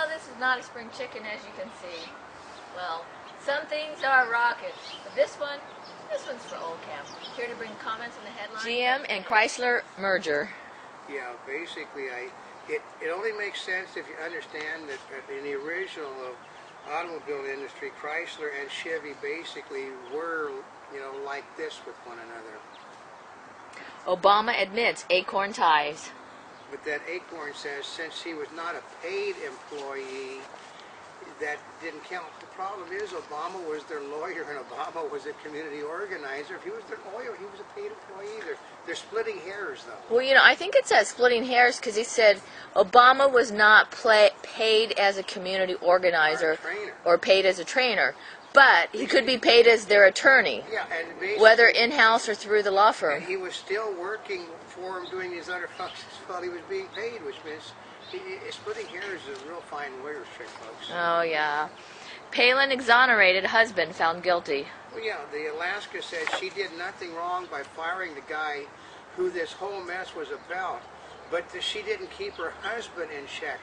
this is not a spring chicken, as you can see. Well, some things are rockets, but this one's for Oldecam. Here to bring comments on the headline. GM and Chrysler merger. Yeah, basically, it only makes sense if you understand that in the original automobile industry, Chrysler and Chevy basically were, like this with one another. Obama admits acorn ties. But that acorn says since he was not a paid employee, that didn't count. The problem is Obama was their lawyer and Obama was a community organizer. If he was their lawyer, he was a paid employee. They're splitting hairs, though. Well, I think it says splitting hairs because he said Obama was not paid as a community organizer or paid as a trainer. But he could be paid as their attorney, yeah, and whether in-house or through the law firm. And he was still working for him doing these other functions while he was being paid, which means splitting hairs is a real fine lawyer's trick, folks. Oh, yeah. Palin exonerated, husband found guilty. Well, yeah, the Alaska said she did nothing wrong by firing the guy who this whole mess was about, but she didn't keep her husband in check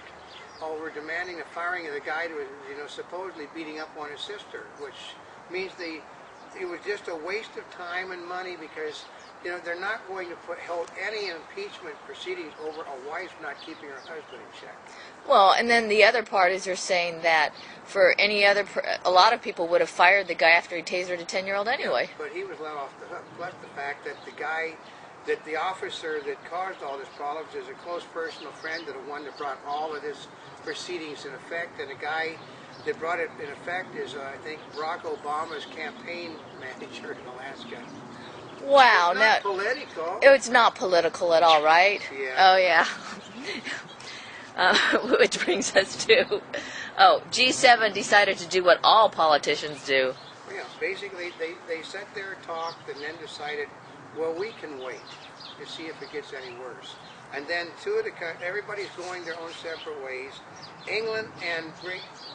over demanding the firing of the guy who was, supposedly beating up on his sister, which means it was just a waste of time and money because, they're not going to hold any impeachment proceedings over a wife not keeping her husband in check. Well, and then the other part is they're saying that for any other, a lot of people would have fired the guy after he tasered a 10-year-old anyway. Yeah, but he was let off the hook. Plus the fact that the officer that caused all this problems is a close personal friend of the one that brought all of this proceedings in effect, and the guy that brought it in effect is, I think, Barack Obama's campaign manager in Alaska. Wow. It's not political. It's not political at all, right? Yeah. Oh, yeah. Which brings us to, G7 decided to do what all politicians do. Yeah, basically they sat there and talked and then decided, well, we can wait to see if it gets any worse. And then everybody's going their own separate ways. England and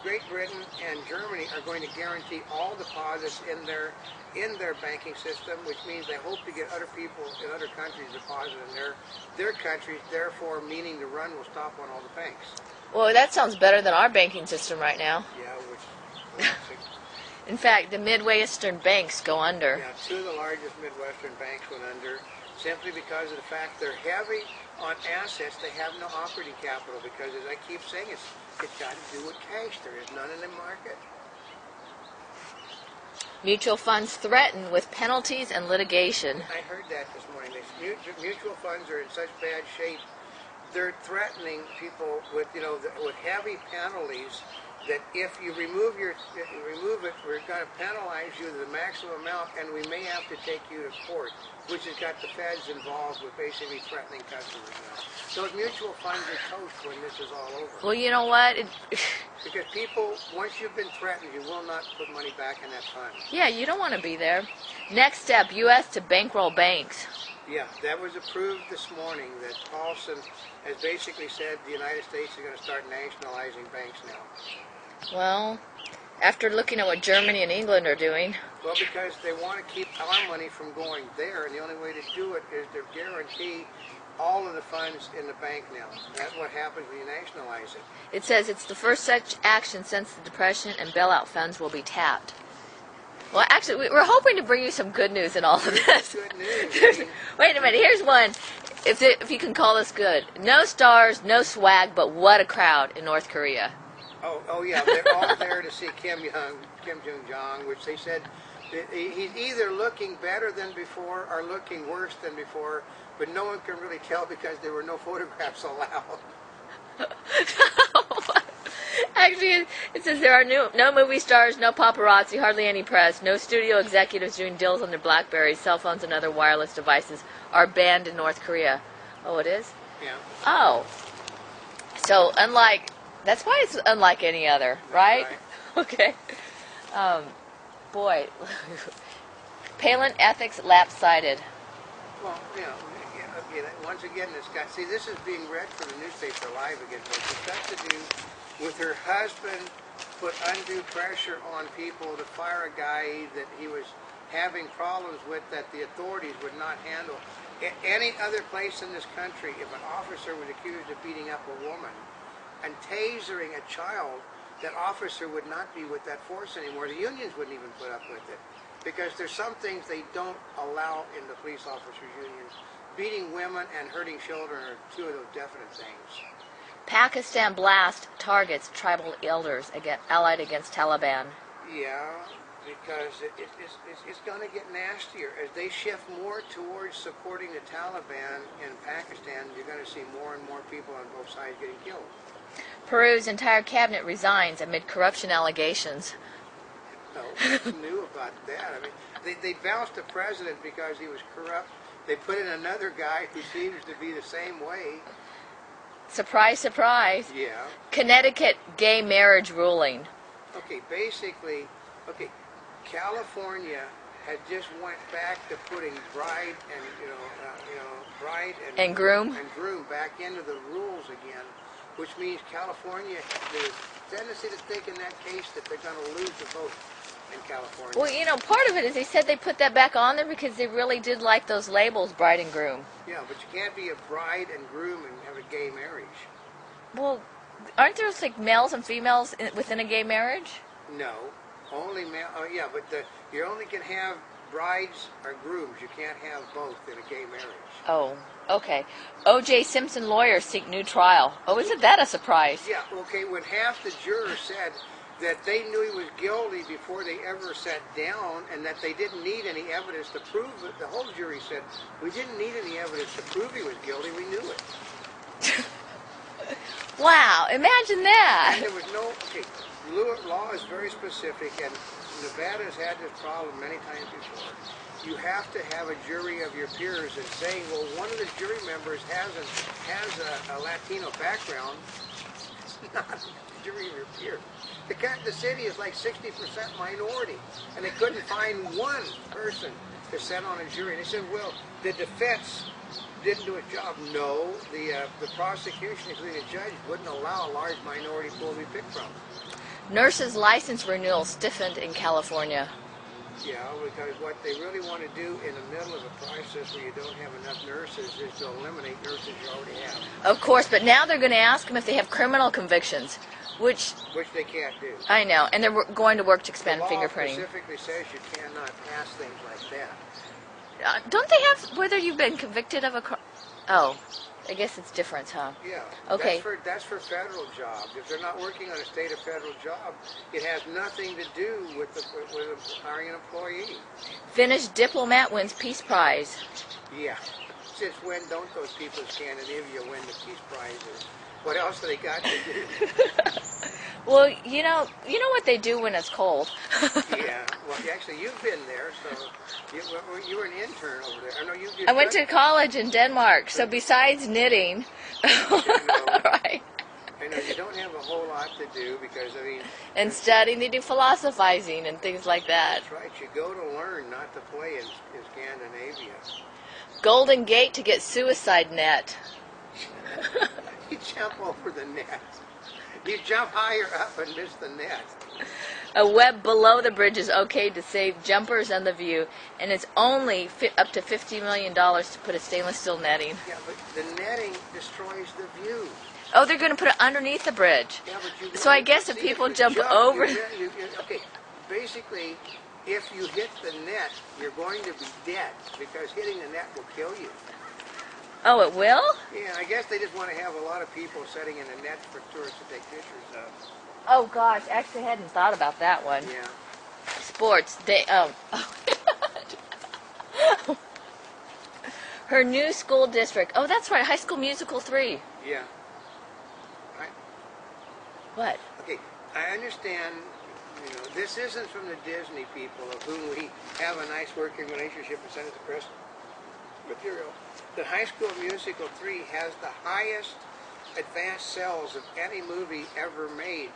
Great Britain and Germany are going to guarantee all deposits in their banking system, which means they hope to get other people in other countries deposit in their countries, therefore meaning the run will stop on all the banks. Well, that sounds better than our banking system right now. Yeah, in fact, the Midwestern banks go under. Yeah, two of the largest Midwestern banks went under simply because of the fact they're heavy on assets. They have no operating capital because, as I keep saying, it's got to do with cash. There is none in the market. Mutual funds threatened with penalties and litigation. I heard that this morning. Mutual funds are in such bad shape. They're threatening people with heavy penalties. That if you remove it, we're going to penalize you the maximum amount, and we may have to take you to court, which has got the feds involved with basically threatening customers now. Those mutual funds are toast when this is all over. Well, you know what? Because people, once you've been threatened, you will not put money back in that fund. Yeah, you don't want to be there. Next step, U.S. to bankroll banks. Yeah, that was approved this morning, that Paulson has basically said the United States is going to start nationalizing banks now. Well, after looking at what Germany and England are doing. Well, because they want to keep our money from going there, and the only way to do it is to guarantee all of the funds in the bank now. That's what happens when you nationalize it. It says it's the first such action since the Depression, and bailout funds will be tapped. Well, actually, we're hoping to bring you some good news in all of this. Good news. Wait a minute, here's one. If you can call this good. No stars, no swag, but what a crowd in North Korea. Oh yeah, they're all there to see Kim Jong-un, which they said he's either looking better than before or looking worse than before, but no one can really tell because there were no photographs allowed. Actually, it says there are no movie stars, no paparazzi, hardly any press, no studio executives doing deals on their BlackBerries, cell phones, and other wireless devices are banned in North Korea. Oh, it is? Yeah. Oh. So, that's why it's unlike any other, right? Okay. Boy. Palin ethics lapse-sided. Well, once again, this is being read from the newspaper live again, folks. It's got to do with her husband put undue pressure on people to fire a guy that he was having problems with that the authorities would not handle. Any other place in this country, if an officer was accused of beating up a woman, and tasering a child, that officer would not be with that force anymore. The unions wouldn't even put up with it, because there's some things they don't allow in the police officers' unions. Beating women and hurting children are two of those definite things. Pakistan blast targets tribal elders allied against Taliban. Yeah, because it's going to get nastier. As they shift more towards supporting the Taliban in Pakistan, you're going to see more and more people on both sides getting killed. Peru's entire cabinet resigns amid corruption allegations. No, who knew about that? I mean, they bounced the president because he was corrupt. They put in another guy who seems to be the same way. Surprise, surprise. Yeah. Connecticut gay marriage ruling. Okay, basically, California had just went back to putting bride and bride And groom back into the rules again, which means California, there's a tendency to think in that case that they're going to lose the vote in California. Well, part of it is they said they put that back on there because they really did like those labels, bride and groom. Yeah, but you can't be a bride and groom and have a gay marriage. Well, aren't there like males and females within a gay marriage? No, only male. Oh, yeah, but you only can have brides or grooms. You can't have both in a gay marriage. Oh, okay. O.J. Simpson lawyers seek new trial. Oh, isn't that a surprise? Yeah, okay, when half the jurors said that they knew he was guilty before they ever sat down and that they didn't need any evidence to prove it, the whole jury said, we didn't need any evidence to prove he was guilty, we knew it. Wow, imagine that. And there was no, law is very specific, and Nevada has had this problem many times before. You have to have a jury of your peers, and saying, well, one of the jury members has a Latino background. It's not a jury of your peers. The city is like 60% minority, and they couldn't find one person to sit on a jury. And they said, well, the defense didn't do a job. No, the prosecution, including the judge, wouldn't allow a large minority pool to be picked from. Nurses' license renewal stiffened in California. Yeah, because what they really want to do in the middle of a process where you don't have enough nurses is to eliminate nurses you already have. Of course, but now they're going to ask them if they have criminal convictions, which they can't do. I know, and they're going to work to expand the law fingerprinting. Specifically says you cannot pass things like that. Don't they have whether you've been convicted of a crime? Oh, I guess it's different, huh? Yeah. Okay. That's for federal jobs. If they're not working on a state or federal job, it has nothing to do with hiring an employee. Finnish diplomat wins Peace Prize. Yeah. Since when don't those people in Scandinavia win the Peace Prizes? What else do they got to do? Well, you know what they do when it's cold. Yeah. Well, actually, you've been there, so you were an intern over there. I know you. I went to college in Denmark, so besides knitting, right? I know you don't have a whole lot to do because and studying, they do philosophizing and things like that. That's right. You go to learn, not to play in Scandinavia. Golden Gate to get suicide net. You jump over the net. You jump higher up and miss the net. A web below the bridge is okay to save jumpers and the view, and it's only up to $50 million to put a stainless steel netting. Yeah, but the netting destroys the view. Oh, they're going to put it underneath the bridge. Yeah, but so I guess if people jump over... Okay, basically, if you hit the net, you're going to be dead, because hitting the net will kill you. Oh, it will? Yeah, I guess they just want to have a lot of people sitting in the net for tourists to take pictures of. Oh, gosh, actually I hadn't thought about that one. Yeah. Sports, her new school district. Oh, that's right, High School Musical 3. Yeah. What? Okay, I understand, this isn't from the Disney people of whom we have a nice working relationship and send it to press material. The High School Musical 3 has the highest advanced sales of any movie ever made.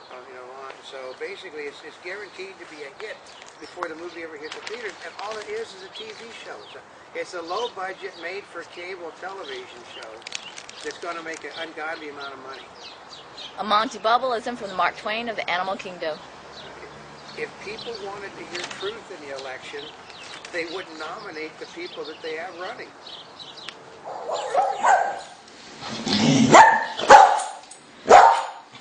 So basically, it's guaranteed to be a hit before the movie ever hits the theaters. And all it is a TV show. So it's a low-budget, made-for-cable television show that's going to make an ungodly amount of money. A Monty Bubbleism from the Mark Twain of the Animal Kingdom. If people wanted to hear truth in the election, they would nominate the people that they have running.